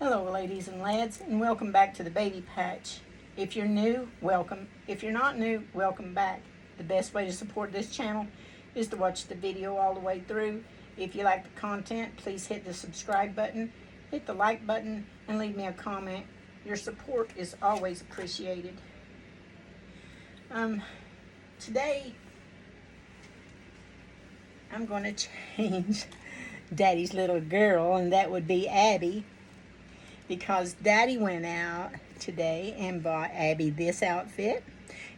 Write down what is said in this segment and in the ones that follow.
Hello ladies and lads, and welcome back to the Baby Patch. If you're new, welcome. If you're not new, welcome back. The best way to support this channel is to watch the video all the way through. If you like the content, please hit the subscribe button, hit the like button, and leave me a comment. Your support is always appreciated. Today, I'm going to change Daddy's little girl, and that would be Abby, because Daddy went out today and bought Abby this outfit.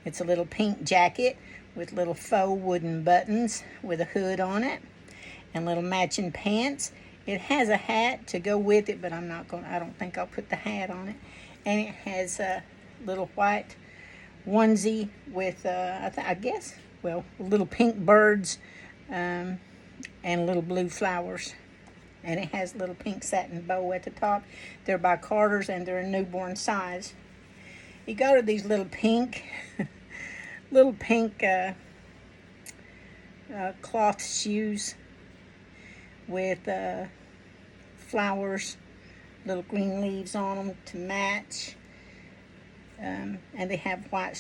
It's a little pink jacket with little faux wooden buttons with a hood on it and little matching pants. It has a hat to go with it, but I don't think I'll put the hat on it. And it has a little white onesie with, little pink birds and little blue flowers. And it has a little pink satin bow at the top. They're by Carter's and they're a newborn size. He got her these little pink, cloth shoes with flowers, little green leaves on them to match. And they have white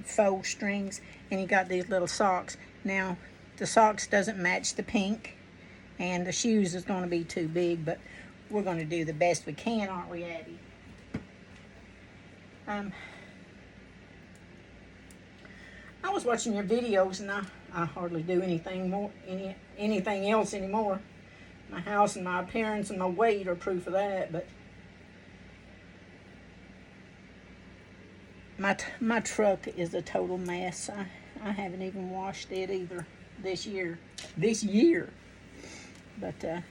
faux strings. And he got these little socks. Now, the socks doesn't match the pink. And the shoes is going to be too big, but we're going to do the best we can, aren't we, Abby? I was watching your videos, and I hardly do anything else anymore. My house and my appearance and my weight are proof of that, but my truck is a total mess. I haven't even washed it either this year. But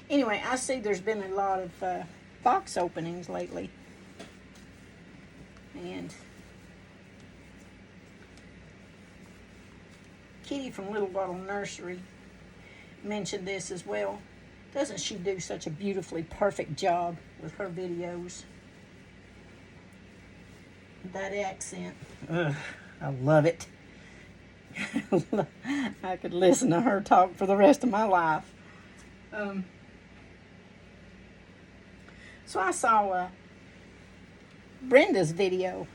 anyway, I see there's been a lot of box openings lately. And Kitty from Little Bottle Nursery mentioned this as well. Doesn't she do such a beautifully perfect job with her videos? That accent. Ugh, I love it. I could listen to her talk for the rest of my life. So I saw Brenda's video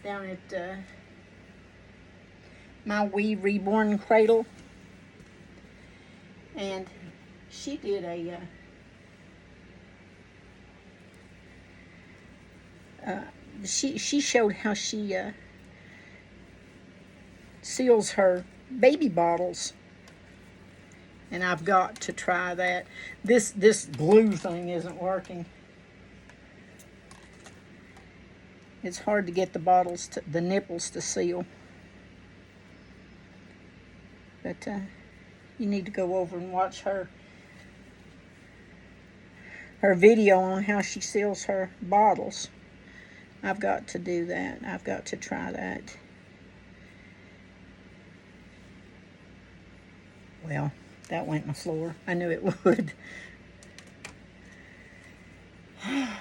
down at My Wee Reborn Cradle, and she did she showed how she seals her baby bottles, and I've got to try that. This glue thing isn't working. It's hard to get the nipples to seal. But you need to go over and watch her video on how she seals her bottles. I've got to do that. I've got to try that. Well, that went in the floor. I knew it would. I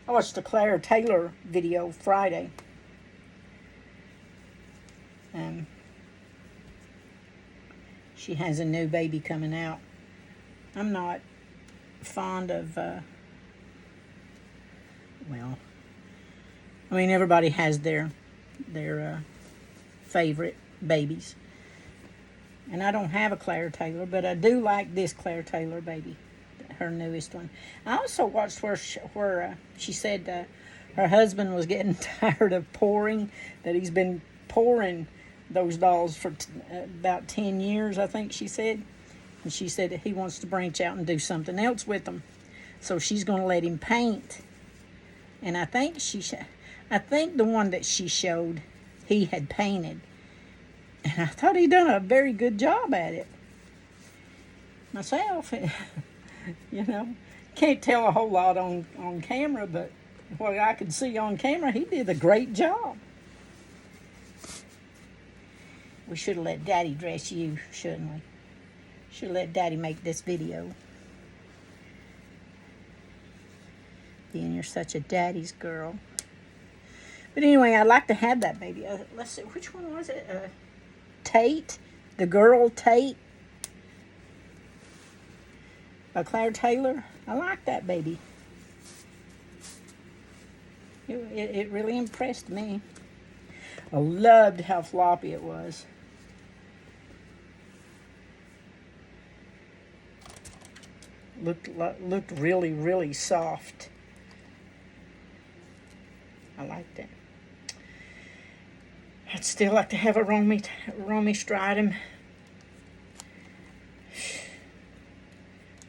watched the Claire Taylor video Friday. She has a new baby coming out. I'm not fond of, everybody has their favorite babies. And I don't have a Claire Taylor, but I do like this Claire Taylor baby, her newest one. I also watched where she said her husband was getting tired of pouring, that he's been pouring those dolls for about 10 years, I think she said. And she said that he wants to branch out and do something else with them. So she's going to let him paint. And I think the one that she showed, he had painted. And I thought he'd done a very good job at it. Myself, can't tell a whole lot on camera, but what I could see on camera, he did a great job. We should have let Daddy dress you, shouldn't we? Should have let Daddy make this video. Being you're such a daddy's girl. But anyway, I'd like to have that baby. Let's see, which one was it? Tate, the girl Tate by Claire Taylor. I like that baby. It really impressed me. I loved how floppy it was. Looked really, really soft. I liked it. I'd still like to have a Romy Stridham.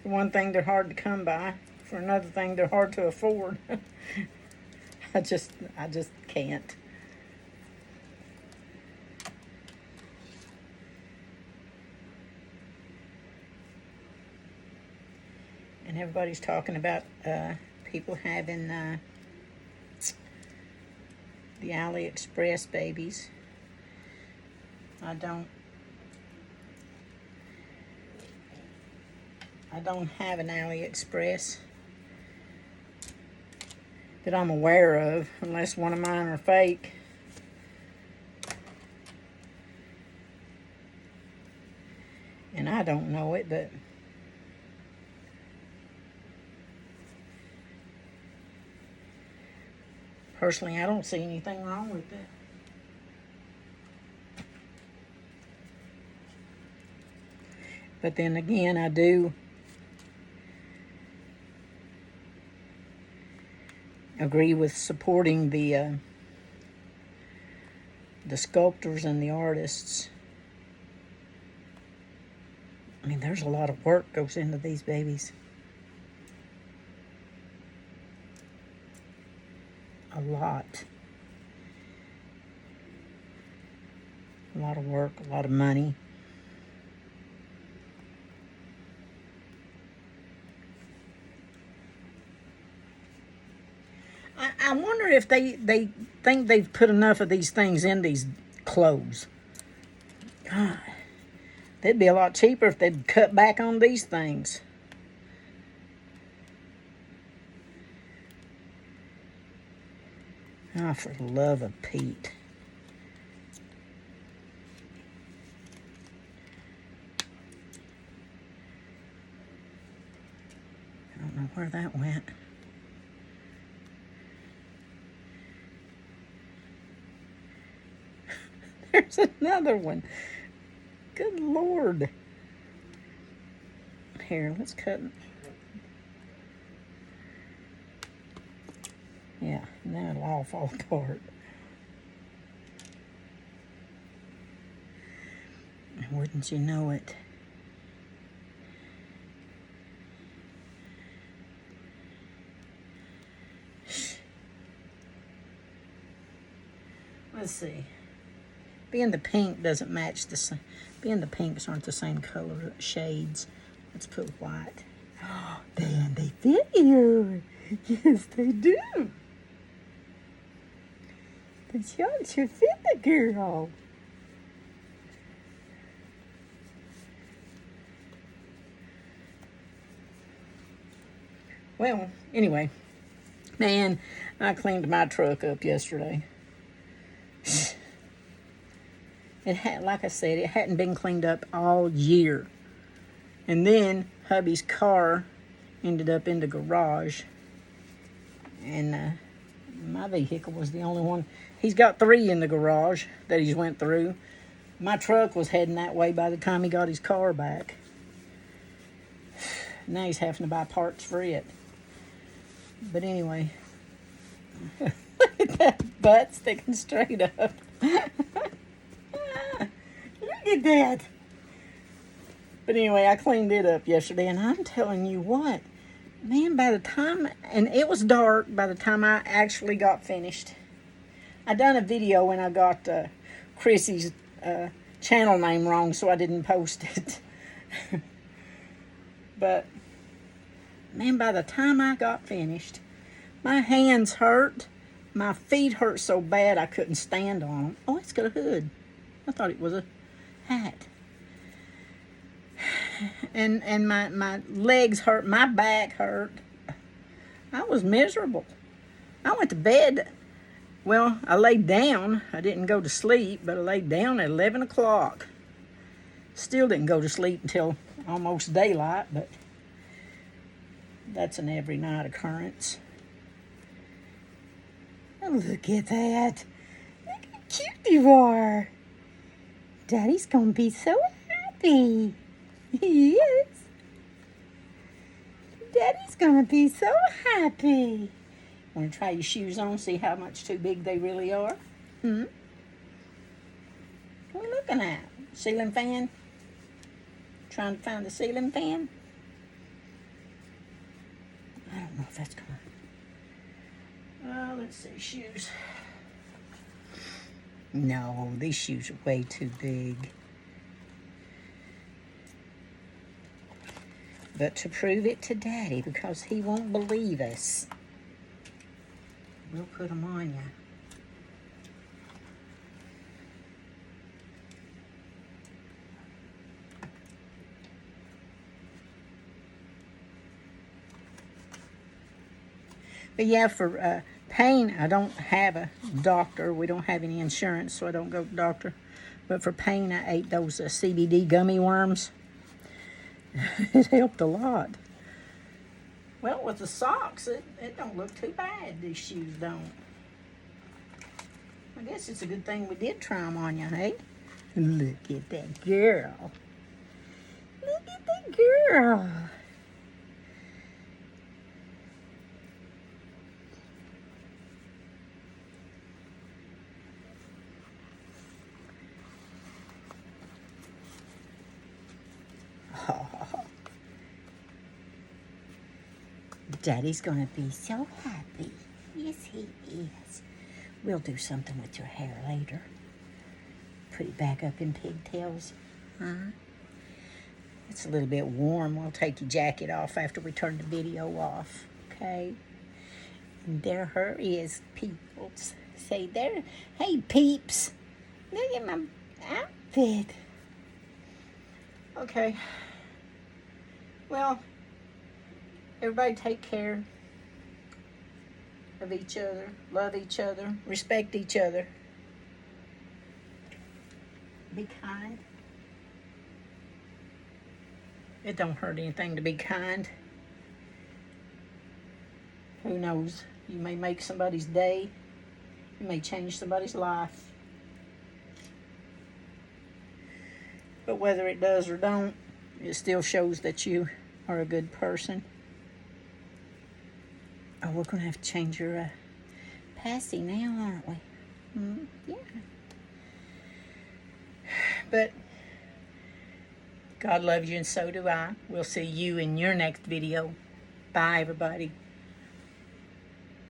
For one thing, they're hard to come by. For another thing, they're hard to afford. I just can't. And everybody's talking about people having the AliExpress babies. I don't have an AliExpress that I'm aware of, unless one of mine are fake. And I don't know it, but personally, I don't see anything wrong with it. But then again, I do agree with supporting the sculptors and the artists. I mean, there's a lot of work goes into these babies. A lot. A lot of work, a lot of money. I wonder if they think they've put enough of these things in these clothes. God, they'd be a lot cheaper if they'd cut back on these things. Oh, for the love of Pete. I don't know where that went. There's another one. Good Lord. Here, let's cut. Yeah, now it'll all fall apart. Wouldn't you know it? Let's see. Being the pink doesn't match the same. Being the pinks aren't the same color shades. Let's put white. Oh, Dan, they fit you. Yes, they do. The shorts should fit the girl. Well, anyway, man, I cleaned my truck up yesterday. It had, like I said, it hadn't been cleaned up all year. And then hubby's car ended up in the garage. And my vehicle was the only one. He's got 3 in the garage that he's went through. My truck was heading that way by the time he got his car back. Now he's having to buy parts for it. But anyway, look at that butt sticking straight up. Look at that. But anyway, I cleaned it up yesterday, and I'm telling you what, man, by the time, and it was dark by the time I actually got finished. I done a video when I got Chrissy's channel name wrong, so I didn't post it. But, man, by the time I got finished, my hands hurt. My feet hurt so bad I couldn't stand on them. Oh, it's got a hood. I thought it was a hat. And my legs hurt. My back hurt. I was miserable. I went to bed Well, I laid down. I didn't go to sleep, but I laid down at 11 o'clock. Still didn't go to sleep until almost daylight, but that's an every night occurrence. Oh, look at that. Look how cute you are. Daddy's gonna be so happy. He is. Daddy's gonna be so happy. Want to try your shoes on, see how much too big they really are? What are we looking at? Ceiling fan? Trying to find the ceiling fan? I don't know if that's going to... let's see, shoes. No, these shoes are way too big. But to prove it to Daddy, because he won't believe us, we'll put them on you. But yeah, for pain, I don't have a doctor. We don't have any insurance, so I don't go to the doctor. But for pain, I ate those CBD gummy worms. It helped a lot. Well, with the socks, it don't look too bad. These shoes don't. I guess it's a good thing we did try them on you, hey? Look at that girl. Look at that girl. Oh. Daddy's gonna be so happy. Yes, he is. We'll do something with your hair later. Put it back up in pigtails. It's a little bit warm. We'll take your jacket off after we turn the video off, okay? And there her is, peoples. Say there, hey peeps, look at my outfit. Okay. Well, everybody take care of each other, love each other, respect each other. Be kind. It don't hurt anything to be kind. Who knows? You may make somebody's day. You may change somebody's life. But whether it does or don't, it still shows that you are a good person. Oh, we're going to have to change your passy now, aren't we? Yeah. But God loves you and so do I. We'll see you in your next video. Bye, everybody.